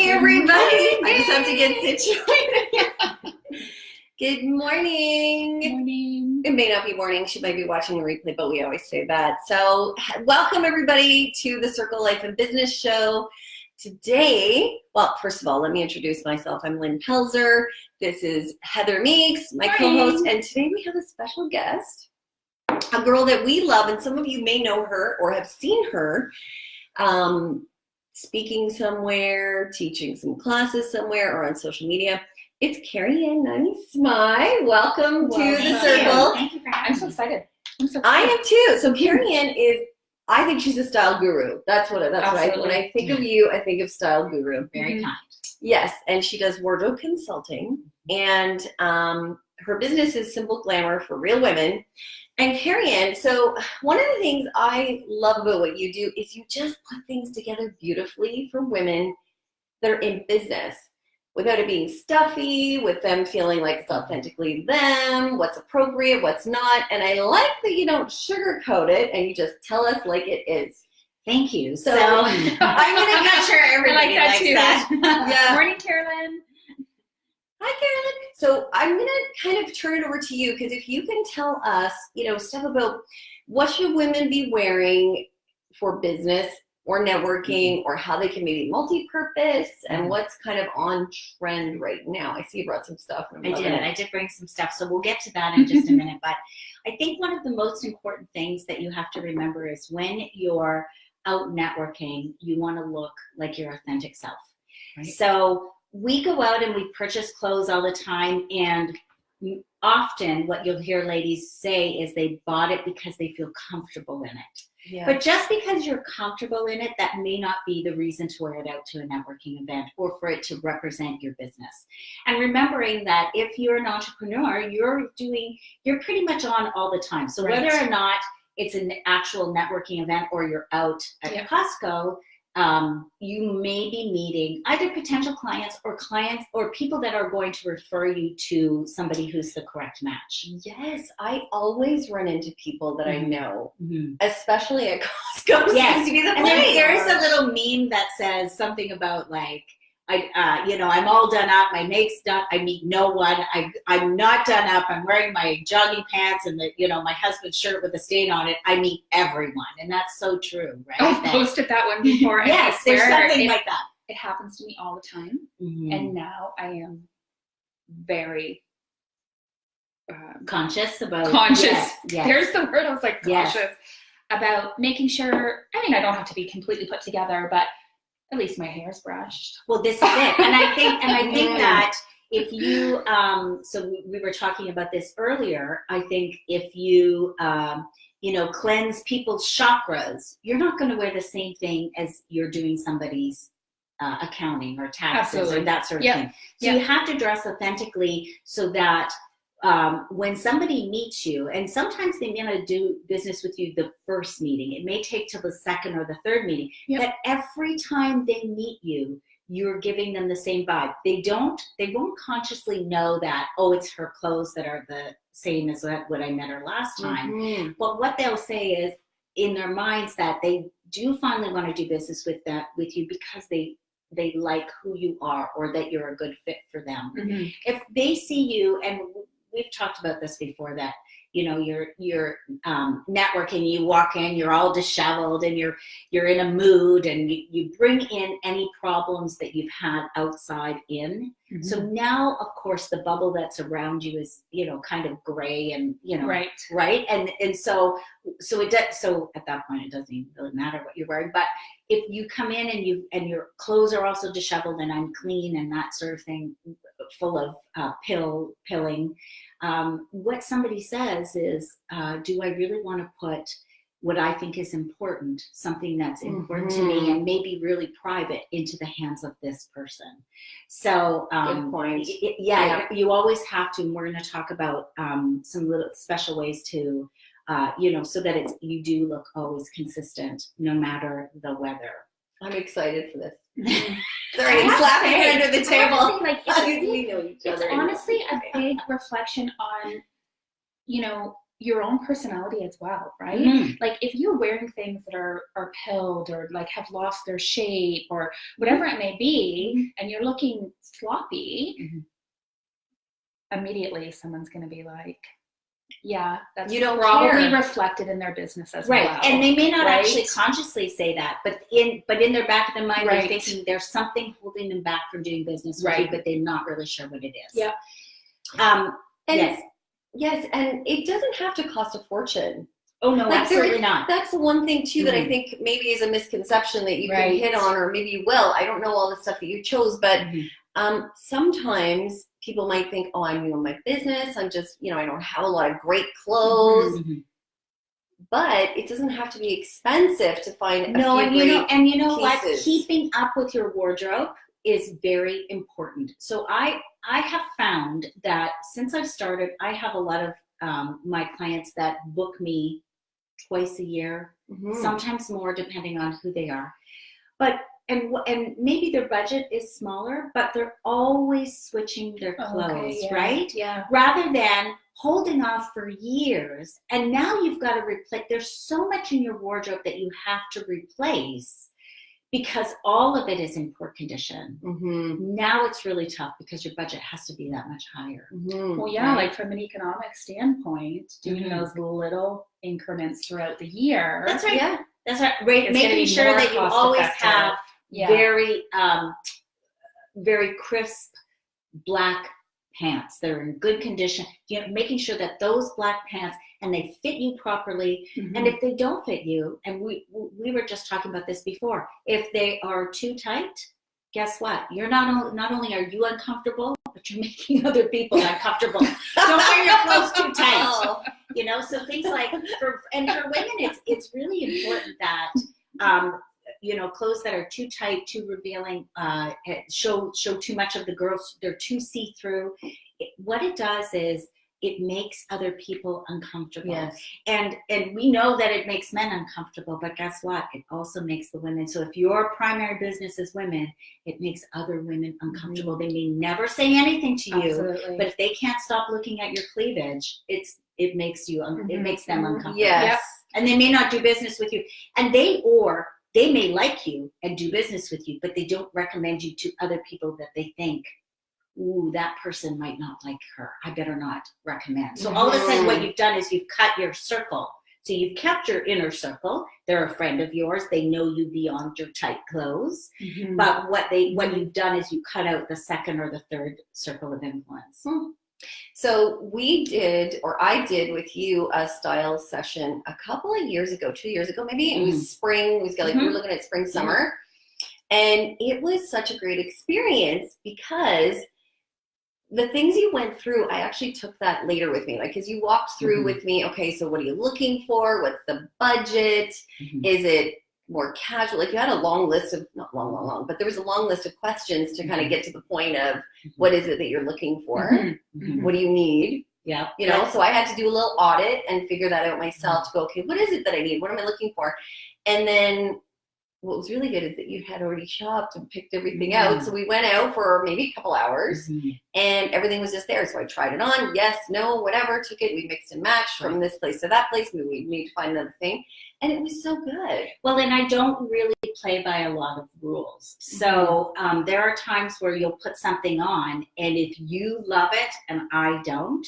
Hey everybody! I just have to get situated. Good morning. Good morning. It may not be morning. She might be watching the replay, but we always say that. So welcome everybody to the Circle Life and Business Show. Today, well, first of all, let me introduce myself. I'm Lynn Pelzer. This is Heather Meeks, my co-host, and today we have a special guest, a girl that we love, and some of you may know her or have seen her. Speaking somewhere, teaching some classes somewhere, or on social media. It's Carrie-Ann Nihmey-Smye. Welcome to the Circle. Thank you for having me. I'm so excited. I am too. So Carrie-Ann is, I think she's a style guru. That's what I, when I think of you, I think of style guru. Very kind. Yes, and she does wardrobe consulting, and her business is Simple Glamour for Real Women. And Carrie-Ann, so one of the things I love about what you do is you just put things together beautifully for women that are in business without it being stuffy, with them feeling like it's authentically them, what's appropriate, what's not. And I like that you don't sugarcoat it and you just tell us like it is. Thank you. So I'm not sure everybody likes that. Yeah. Morning, Carolyn. Hi, Carolyn. So I'm going to kind of turn it over to you, because if you can tell us, stuff about what should women be wearing for business or networking, or how they can maybe multi-purpose, and what's kind of on trend right now. I see you brought some stuff. I did bring some stuff. So we'll get to that in just a minute. But I think one of the most important things that you have to remember is when you're out networking, you want to look like your authentic self. Right. So we go out and we purchase clothes all the time, and often what you'll hear ladies say is they bought it because they feel comfortable in it. Yeah. But just because you're comfortable in it, that may not be the reason to wear it out to a networking event or for it to represent your business. And remembering that if you're an entrepreneur, you're pretty much on all the time. So whether or not it's an actual networking event or you're out at Costco, you may be meeting either potential clients or people that are going to refer you to somebody who's the correct match. Yes, I always run into people that I know, especially at Costco. Yes, and then there's a little meme that says something about like, I'm all done up. My make's done. I meet no one. I'm not done up. I'm wearing my jogging pants and my husband's shirt with a stain on it. I meet everyone, and that's so true, right? I've posted that one before. And yes, there's something like that. It happens to me all the time, and now I am very conscious about. Yes. There's the word. I was like cautious about making sure. I mean, I don't have to be completely put together, but at least my hair's brushed. Well, this is it. And I think that if you, so we were talking about this earlier, I think if you, cleanse people's chakras, you're not going to wear the same thing as you're doing somebody's accounting or taxes or that sort of thing. So you have to dress authentically so that when somebody meets you, and sometimes they may not do business with you the first meeting, it may take till the second or the third meeting, but every time they meet you, you're giving them the same vibe. They won't consciously know that, it's her clothes that are the same as what I met her last time. But what they'll say is in their minds that they do finally want to do business with you because they like who you are, or that you're a good fit for them. If they see you, and we've talked about this before, that you're networking, you walk in, you're all disheveled, and you're in a mood, and you bring in any problems that you've had outside in. So now, of course, the bubble that's around you is kind of gray, and right, and so it does. So at that point, it doesn't even really matter what you're wearing. But if you come in and your clothes are also disheveled and unclean and that sort of thing, full of pilling. What somebody says is, do I really want to put what I think is important, something that's important to me and maybe really private, into the hands of this person? So good point. You always have to, and we're going to talk about some little special ways to, so that you do look always consistent no matter the weather. I'm excited for this. Sorry, I'm slapping her under the table. Honestly, it's honestly a big reflection on, your own personality as well, right? Mhm. Like if you're wearing things that are pilled or like have lost their shape or whatever it may be, and you're looking sloppy, immediately someone's going to be like, yeah, that's You don't probably care. reflected in their business as Right. well. And they may not right? actually consciously say that, but in their back of their mind, Right. they're thinking there's something holding them back from doing business with you, Right. but they're not really sure what it is. Yeah. And Yes. yes, and it doesn't have to cost a fortune. Oh no, Like, absolutely not. That's the one thing too that I think maybe is a misconception that you can Right. hit on, or maybe you will. I don't know all the stuff that you chose, but Mhm. sometimes people might think, oh, I'm new in my business. I'm just, I don't have a lot of great clothes, Mhm. but it doesn't have to be expensive to find No, a few and you know what? pieces. Keeping up with your wardrobe is very important. So I have found that since I've started, I have a lot of my clients that book me twice a year, sometimes more depending on who they are. But and maybe their budget is smaller, but they're always switching their clothes, yeah. right? Yeah. Rather than holding off for years, and now you've got to replace. There's so much in your wardrobe that you have to replace because all of it is in poor condition. Now it's really tough because your budget has to be that much higher. Well, yeah, like from an economic standpoint, doing those little increments throughout the year. That's right. Yeah. That's right. It's gonna Making be sure more that you always cost-effective. have Yeah. very crisp black pants that are in good condition. Making sure that those black pants and they fit you properly. And if they don't fit you, and we were just talking about this before, if they are too tight, guess what? You're not only are you uncomfortable, but you're making other people uncomfortable. Don't wear your clothes too tight. So things like for women, it's really important that clothes that are too tight, too revealing, show too much of the girls. They're too see-through. What it does is it makes other people uncomfortable. Yes. And we know that it makes men uncomfortable, but guess what? It also makes the women. So if your primary business is women, it makes other women uncomfortable. They may never say anything to you, Absolutely. but if they can't stop looking at your cleavage, it makes it makes them uncomfortable. Yes. Yep. And they may not do business with you. And they may like you and do business with you, but they don't recommend you to other people that they think, ooh, that person might not like her. I better not recommend. So all of a sudden what you've done is you've cut your circle. So you've kept your inner circle. They're a friend of yours. They know you beyond your tight clothes. But what you've done is you cut out the second or the third circle of influence. So I did with you a style session a couple of years ago, 2 years ago maybe. It was spring. We were looking at spring, summer. And it was such a great experience because the things you went through, I actually took that later with me. Like, because you walked through with me, okay, so what are you looking for? What's the budget? Is it more casual? Like, you had a long list of, not long, but there was a long list of questions to kind of get to the point of what is it that you're looking for? What do you need? Yeah. So I had to do a little audit and figure that out myself to go, okay, what is it that I need? What am I looking for? And then what was really good is that you had already shopped and picked everything out. So we went out for maybe a couple hours and everything was just there. So I tried it on. Yes, no, whatever. Took it. We mixed and matched from this place to that place. We need to find another thing. And it was so good. Well, and I don't really play by a lot of rules. So there are times where you'll put something on, and if you love it and I don't,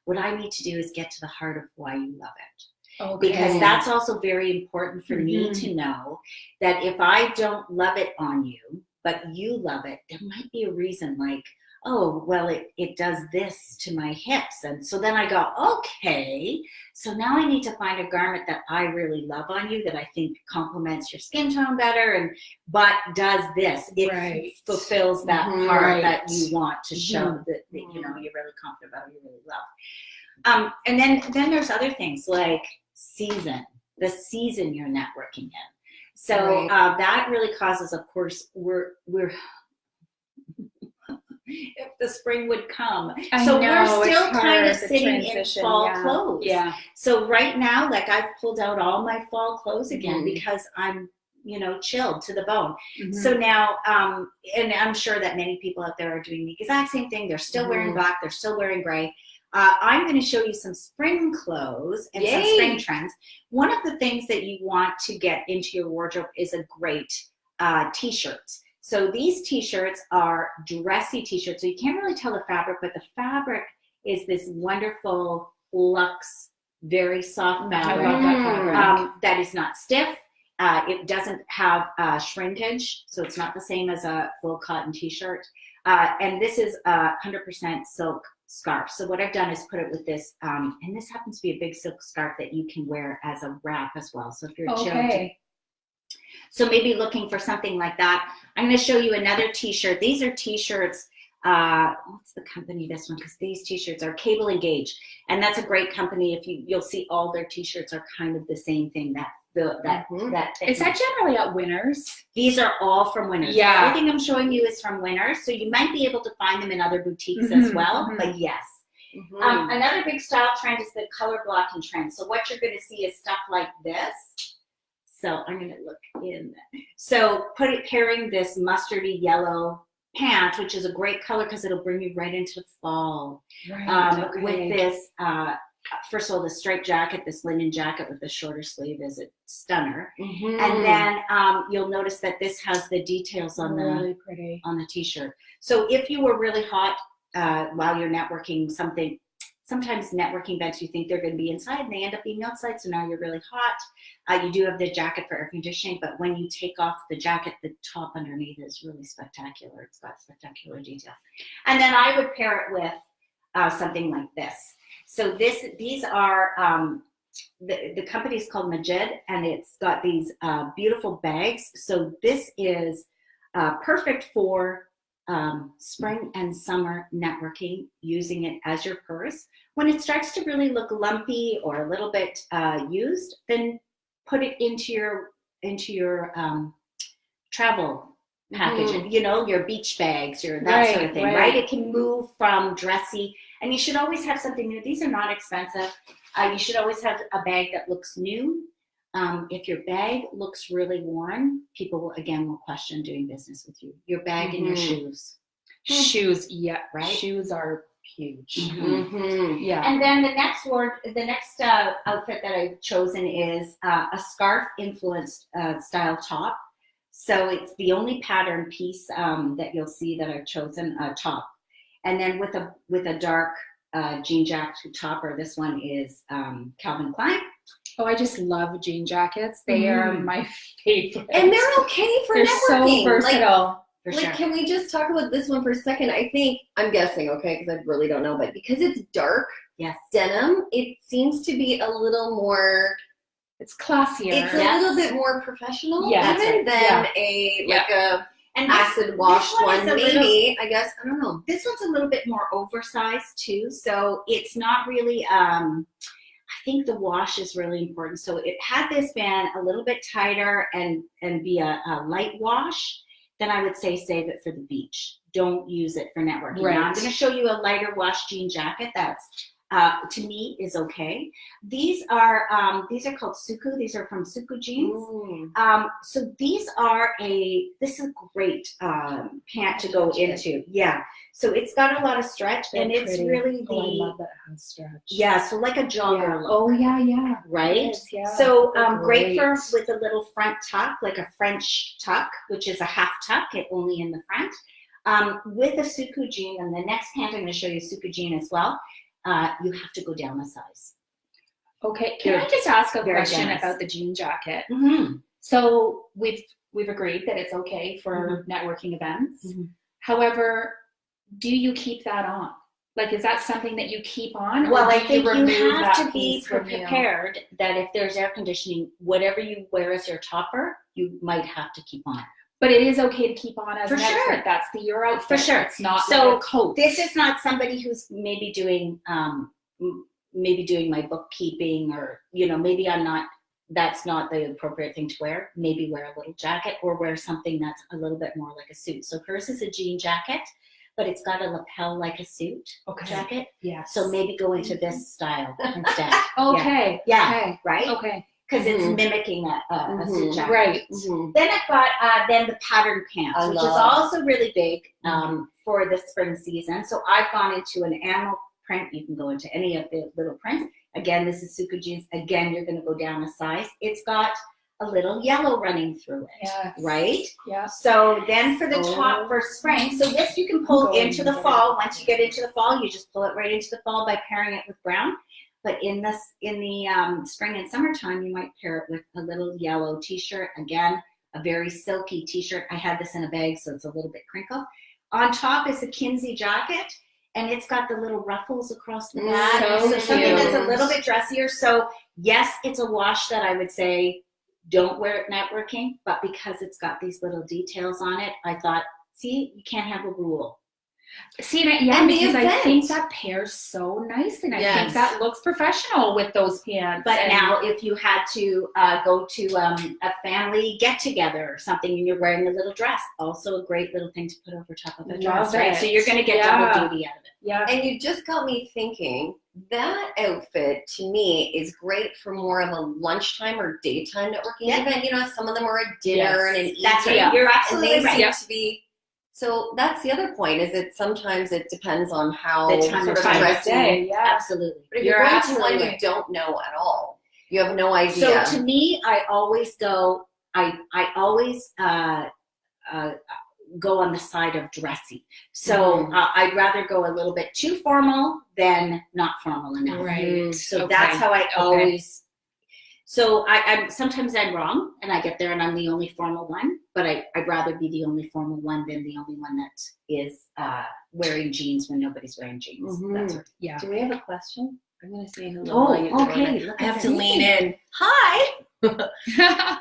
what I need to do is get to the heart of why you love it. Okay. Because that's also very important for me to know that if I don't love it on you, but you love it, there might be a reason, like, oh, well, it does this to my hips. And so then I go, okay, so now I need to find a garment that I really love on you, that I think complements your skin tone better, but does this. It fulfills that part that you want to show that you're really confident about, you really love. And then there's other things like the season you're networking in. So that really causes, of course, we're if the spring would come. We're still kind of sitting in fall clothes. Yeah. So right now, like, I've pulled out all my fall clothes again because I'm, chilled to the bone. So now, and I'm sure that many people out there are doing the exact same thing. They're still wearing black. They're still wearing gray. I'm going to show you some spring clothes and some Yay. spring trends. One of the things that you want to get into your wardrobe is a great t-shirts. So these t-shirts are dressy t-shirts. So you can't really tell the fabric, but the fabric is this wonderful luxe, very soft fabric. I love that fabric. That is not stiff. It doesn't have shrinkage, so it's not the same as a full cotton t-shirt. And this is a 100% silk scarf. So what I've done is put it with this, and this happens to be a big silk scarf that you can wear as a wrap as well. So if you're chilling, so maybe looking for something like that. I'm going to show you another t-shirt. These are t-shirts. What's the company this one? Because these t-shirts are Cable and Gauge, and that's a great company. If you'll see all their t-shirts are kind of the same thing. That Is that generally at Winners? These are all from Winners. Yeah. Everything I'm showing you is from Winners, so you might be able to find them in other boutiques as well. But yes. Another big style trend is the color blocking trend. So what you're going to see is stuff like this. So I'm going to look in. So pairing this mustardy yellow pant, which is a great color because it'll bring you right into fall. Right. With this, first of all, the striped jacket, this linen jacket with the shorter sleeve is a stunner. And then you'll notice that this has the details on Really pretty. on the t-shirt. So if you were really hot while you're networking something, sometimes networking events you think they're going to be inside and they end up being outside, so now you're really hot. You do have the jacket for air conditioning, but when you take off the jacket, the top underneath is really spectacular. It's got spectacular detail. And then I would pair it with something like this. So these are, the company is called Majid, and it's got these beautiful bags. So this is perfect for spring and summer networking, using it as your purse. When it starts to really look lumpy or a little bit used, then put it into your travel package, you know, your beach bags, that sort of thing, right? It can move from dressy, and you should always have something new. These are not expensive. You should always have a bag that looks new. If your bag looks really worn, people will question doing business with you. Your bag and your shoes. Shoes, yeah, right? Shoes are huge. Yeah. And then the next outfit that I've chosen is a scarf influenced style top. So it's the only pattern piece that you'll see that I've chosen, top. And then with a dark jean jacket topper. This one is Calvin Klein. Oh, I just love jean jackets. They are my favorite. And they're okay for they're networking. So versatile. Can we just talk about this one for a second? I'm guessing, okay, because I really don't know, but because it's dark denim, it seems to be a little more, it's classier. It's a little bit more professional than an acid washed one, maybe. I guess, I don't know. This one's a little bit more oversized too, so it's not really, I think the wash is really important. So had this been a little bit tighter and be a light wash, then I would say save it for the beach. Don't use it for networking. Right. Now I'm going to show you a lighter wash jean jacket that's, to me, is okay. These are called Suku. These are from Suku jeans. So this is a great pant to go into. Yeah. So it's got a lot of stretch, and it's really I love that it has stretch. Yeah, so like a jogger look. Oh yeah. Right? Yeah. So great with a little front tuck, like a French tuck, which is a half tuck, only in the front. With a Suku jean, and the next pant I'm going to show you Suku jean as well. You have to go down a size. Okay, can I just ask a question about the jean jacket? So we've agreed that it's okay for networking events. However, do you keep that on? Like, is that something that you keep on? Well, I think you have to be prepared that if there's air conditioning, whatever you wear as your topper, you might have to keep on. But it is okay to keep on as an outfit. That's your outfit. For sure. It's not so like a coat. This is not somebody who's maybe doing my bookkeeping, or maybe that's not the appropriate thing to wear. Maybe wear a little jacket, or wear something that's a little bit more like a suit. So hers is a jean jacket, but it's got a lapel like a suit jacket. Yeah. So maybe go into this style instead. Okay. Yeah. Okay. Right. Okay. Because it's mimicking a suit jacket. Right. Then I've got the pattern pants, which is also really big for the spring season. So I've gone into an animal print. You can go into any of the little prints. Again, this is Suka jeans. Again, you're going to go down a size. It's got a little yellow running through it, Yes. right? Yeah. So then for the top for spring, so this you can pull into the fall. Once you get into the fall, you just pull it right into the fall by pairing it with brown. But in the spring and summertime, you might pair it with a little yellow t-shirt. Again, a very silky t-shirt. I had this in a bag, so it's a little bit crinkled. On top is a Kinsey jacket, and it's got the little ruffles across the back. So something that's a little bit dressier. So yes, it's a wash that I would say don't wear it networking, but because it's got these little details on it, I thought, see, you can't have a rule. See, yeah, because I think that pairs so nicely. I think that looks professional with those pants. But now, if you had to go to a family get-together or something, and you're wearing a little dress, also a great little thing to put over top of a dress, right? So you're going to get double duty out of it. Yeah. And you just got me thinking, that outfit to me is great for more of a lunchtime or daytime networking event. You know, some of them are a dinner and an evening. That's right. You're absolutely right. To be. So that's the other point, is that sometimes it depends on how the time sort of dressing. day. Yeah. Absolutely. But if you're going to one you don't know at all, you have no idea. So to me, I always go. I always go on the side of dressy. So I'd rather go a little bit too formal than not formal enough. Right. So that's how I always. So I'm sometimes I'm wrong, and I get there and I'm the only formal one. But I'd rather be the only formal one than the only one that is wearing jeans when nobody's wearing jeans. That's right. Yeah. Do we have a question? I'm going to say hello. Oh, okay. I have to lean in. Hi. Hi.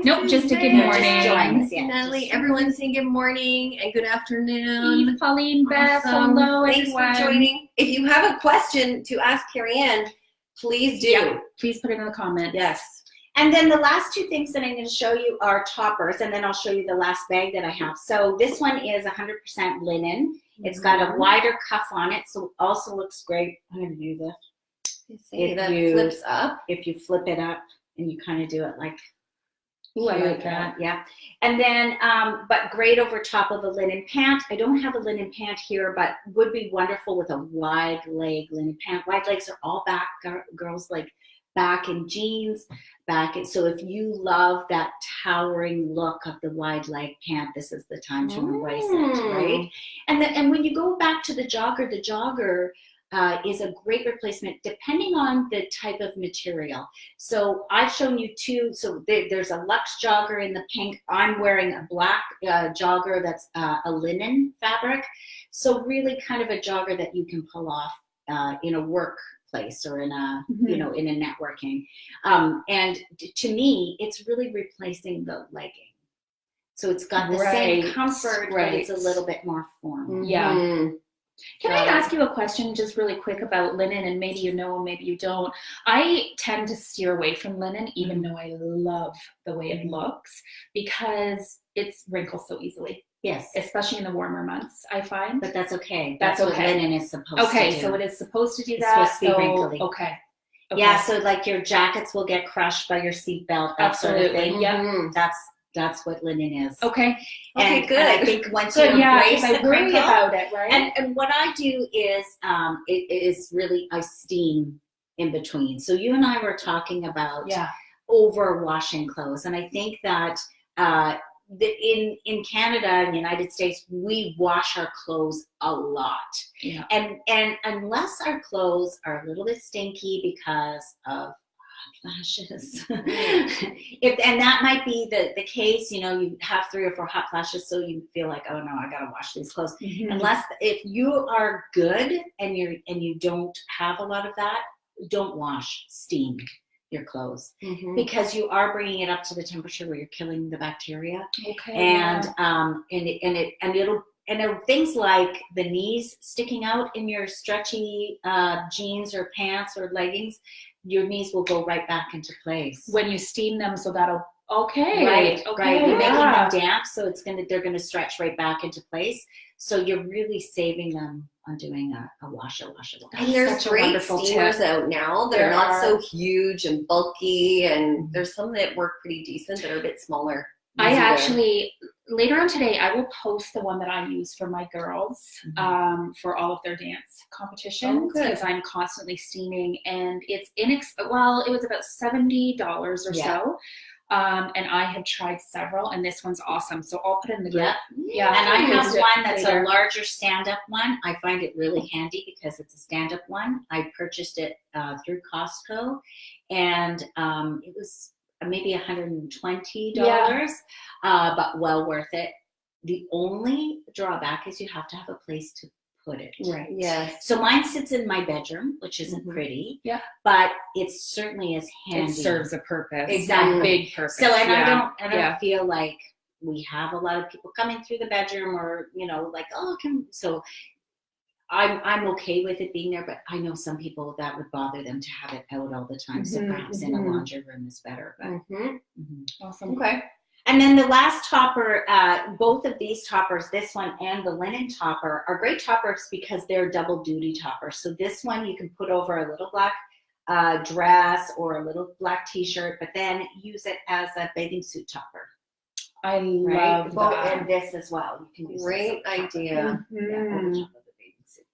Nope, just a good morning. Join us, Natalie, everyone's saying good morning and good afternoon. Eve, Pauline, Beth, hello, Thanks everyone. for joining. If you have a question to ask Carrie-Ann, please do. Yeah, please put it in the comments. Yes. And then the last two things that I'm going to show you are toppers, and then I'll show you the last bag that I have. So this one is 100% linen. It's got a wider cuff on it, so it also looks great. I'm going to do this. Flips up. If you flip it up and you kind of do it like, Ooh, I like that. Yeah. And then, but great over top of a linen pant. I don't have a linen pant here, but would be wonderful with a wide leg linen pant. Wide legs are all back. Girls like back in jeans, so if you love that towering look of the wide leg pant, this is the time to embrace it, right? And when you go back to the jogger is a great replacement depending on the type of material. So I've shown you two. So there's a luxe jogger in the pink. I'm wearing a black jogger that's a linen fabric. So really kind of a jogger that you can pull off in a workplace or in a in a networking. And to me, it's really replacing the legging. So it's got the same comfort, but it's a little bit more formal. Yeah. Can I ask you a question just really quick about linen, and maybe you know, maybe you don't. I tend to steer away from linen, even though I love the way it looks, because it's wrinkles so easily. Yes. Especially in the warmer months, I find. But that's okay. That's what okay. linen is supposed to do. Okay, so it is supposed to do that. It's supposed to be wrinkly. Okay. Yeah, so like your jackets will get crushed by your seatbelt, that sort of thing. Yeah. That's what linen is. Okay. And, good. And I think once you embrace the I worry crinkle, about it, right? And what I do is, it is really, I steam in between. So you and I were talking about over washing clothes. And I think that in Canada and the United States, we wash our clothes a lot. Yeah. And unless our clothes are a little bit stinky because of flashes. And that might be the case, you have 3 or 4 hot flashes, so you feel like, oh no, I gotta wash these clothes. Unless if you are good and you don't have a lot of that, don't wash, steam your clothes, because you are bringing it up to the temperature where you're killing the bacteria. Okay. And it'll things like the knees sticking out in your stretchy jeans or pants or leggings, your knees will go right back into place when you steam them. So that'll right. Right. You're making them Yeah. damp, so they're gonna stretch right back into place. So you're really saving them on doing a wash. And there's Such a great wonderful steamers tip. out now that There are not are. so huge and bulky, and there's some that work pretty decent that are a bit smaller. I actually, later on today, I will post the one that I use for my girls for all of their dance competitions because I'm constantly steaming, and it's well, it was about $70 or so. And I have tried several, and this one's awesome. So I'll put it in the group. Yeah. And I have one that's a larger stand-up one. I find it really handy because it's a stand-up one. I purchased it through Costco, and it was maybe $120, but well worth it. The only drawback is you have to have a place to put it. Right. Yes. So mine sits in my bedroom, which isn't pretty. Yeah. But it certainly is handy. It serves a purpose. Exactly. A big purpose. So, and I don't feel like we have a lot of people coming through the bedroom, or like, so I'm okay with it being there, but I know some people that would bother them to have it out all the time. So perhaps in a laundry room is better. But Awesome. Okay. And then the last topper, both of these toppers, this one and the linen topper, are great toppers because they're double duty toppers. So this one you can put over a little black dress or a little black t-shirt, but then use it as a bathing suit topper. I love that. And this as well. You can use Great idea. over top of the bathing suit.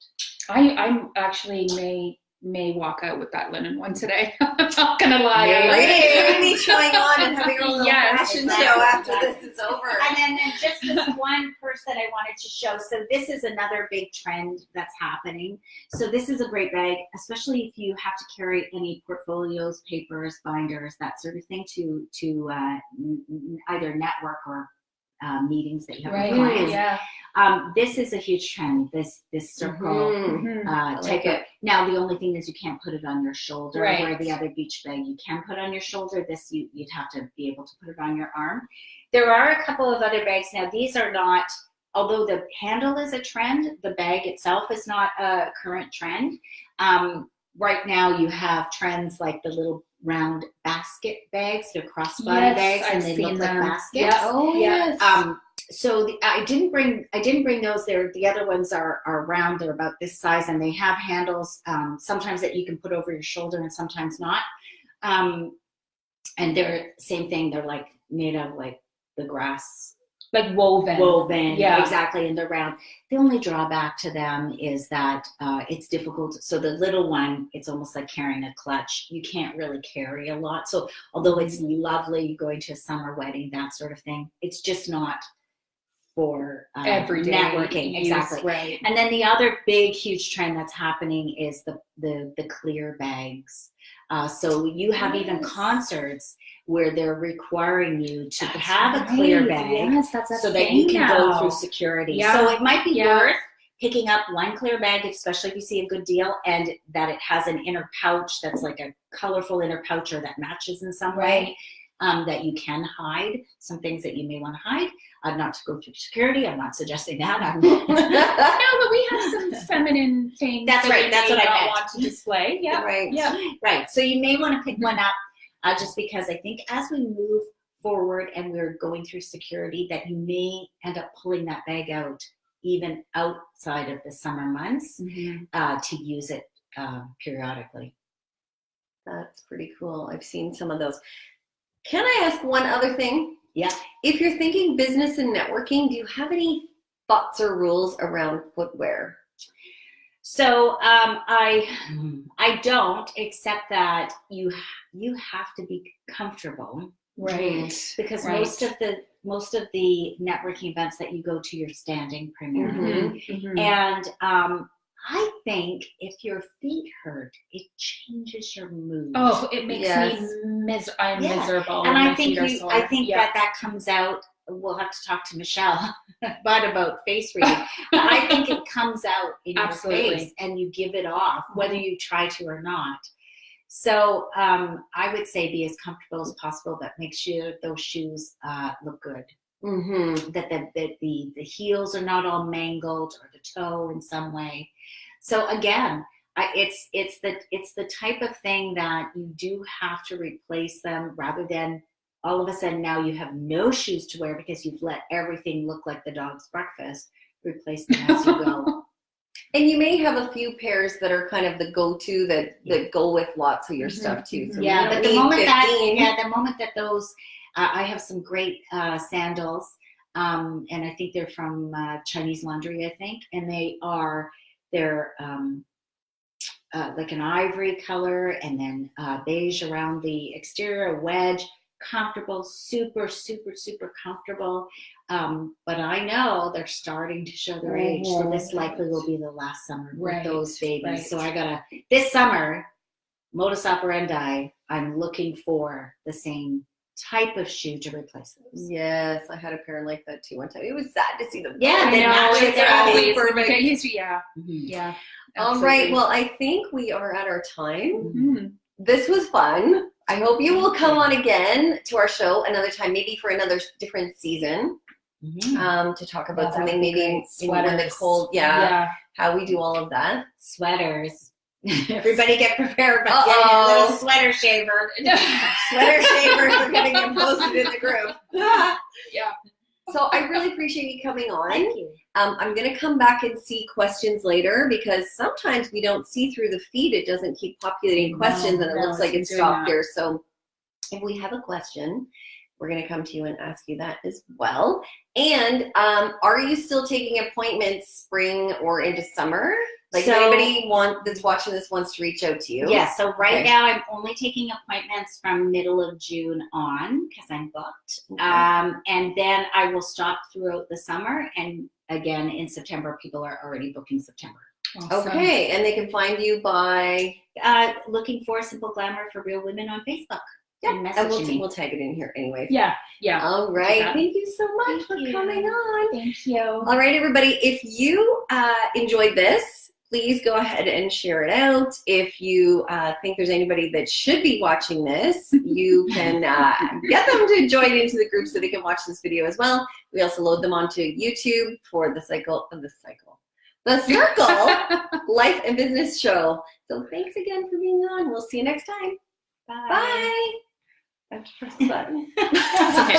I'm actually may walk out with that linen one today. I'm not gonna lie. You're gonna be trying on and having a little fashion exactly. show after this is over. And then just this one purse that I wanted to show. So this is another big trend that's happening. So this is a great bag, especially if you have to carry any portfolios, papers, binders, that sort of thing to either network or meetings that you have with clients. Yeah. This is a huge trend. This circle type of. Now the only thing is you can't put it on your shoulder. Right. Where the other beach bag you can put on your shoulder. This you'd have to be able to put it on your arm. There are a couple of other bags now. These are not. Although the handle is a trend, the bag itself is not a current trend. Right now you have trends like the little round basket bags. They're crossbody bags, and they look like baskets. Yeah. Oh yes. So I didn't bring those. The other ones are round. They're about this size, and they have handles sometimes that you can put over your shoulder and sometimes not. And they're same thing. They're like made of like the grass. Like woven. Yeah, exactly, and they're round. The only drawback to them is that it's difficult. So the little one, it's almost like carrying a clutch. You can't really carry a lot. So although it's lovely going to a summer wedding, that sort of thing, it's just not for everyday networking. use, Exactly. Right. And then the other big, huge trend that's happening is the clear bags. So you have even concerts where they're requiring you to have a clear bag, yes, that's so that you can go through security. Yeah. So it might be worth picking up one clear bag, especially if you see a good deal, and that it has an inner pouch that's like a colorful inner pouch or that matches in some way, that you can hide some things that you may want to hide. Not to go through security. I'm not suggesting that. No, but we have some feminine things. That's right. That's what I meant. Want to display. Yeah. Right. Yeah. Right. So you may want to pick one up, just because I think as we move forward and we're going through security, that you may end up pulling that bag out even outside of the summer months to use it periodically. That's pretty cool. I've seen some of those. Can I ask one other thing? Yeah. If you're thinking business and networking, do you have any thoughts or rules around footwear? So I don't, except that you have to be comfortable, Right. Because most of the networking events that you go to, you're standing primarily, and I think if your feet hurt, it changes your mood. Oh, it makes me miserable. And I think that comes out. We'll have to talk to Michelle about face reading. But I think it comes out in your face, and you give it off, whether you try to or not. So I would say be as comfortable as possible, but make sure those shoes look good. That the heels are not all mangled, or the toe in some way. So again, it's the type of thing that you do have to replace them, rather than all of a sudden now you have no shoes to wear because you've let everything look like the dog's breakfast. Replace them as you go. And you may have a few pairs that are kind of the go-to that go with lots of your stuff too. So but the moment that those I have some great sandals, and I think they're from Chinese Laundry, I think, and they're like an ivory color, and then beige around the exterior, a wedge, comfortable, super, super, super comfortable. But I know they're starting to show their age, so this likely will be the last summer with those babies. Right. So I gotta, this summer, modus operandi, I'm looking for the same type of shoe to replace those. Yes, I had a pair like that too one time. It was sad to see them. Yeah, I they know, match it's their always perfect. Yeah. Mhm. Yeah. All right. absolutely. Well, I think we are at our time. Mhm. This was fun. I hope you will come on again to our show another time, maybe for another different season, to talk about Yeah, that something would be maybe great. when the Sweaters. cold, how we do all of that. Sweaters. Everybody get prepared, but Uh-oh. get your little sweater shaver. Sweater shavers are going to get posted in the group. Yeah. So I really appreciate you coming on. Thank you. I'm going to come back and see questions later because sometimes we don't see through the feed. It doesn't keep populating questions and it looks like it's stopped there. So if we have a question, we're going to come to you and ask you that as well. And are you still taking appointments spring or into summer? Like if anybody that's watching this wants to reach out to you? Yeah, so right now I'm only taking appointments from middle of June on because I'm booked. Okay. And then I will stop throughout the summer. And again, in September, people are already booking September. Awesome. Okay, and they can find you by? Looking for Simple Glamour for Real Women on Facebook. Yeah, And and messaging me. we'll tag it in here anyway. Yeah. Yeah. All right. that. Thank you so much for Thank you. coming on. Thank you. All right, everybody. If you enjoyed this, please go ahead and share it out. If you think there's anybody that should be watching this, you can get them to join into the group so they can watch this video as well. We also load them onto YouTube for the Circle Life and Business Show. So thanks again for being on. We'll see you next time. Bye. I have to press the button. That's okay.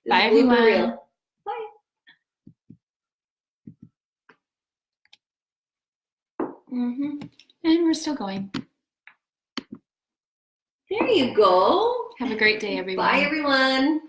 This Bye, is blooper everyone. reel. Mm-hmm. And we're still going. There you go. Have a great day, everyone. Bye, everyone.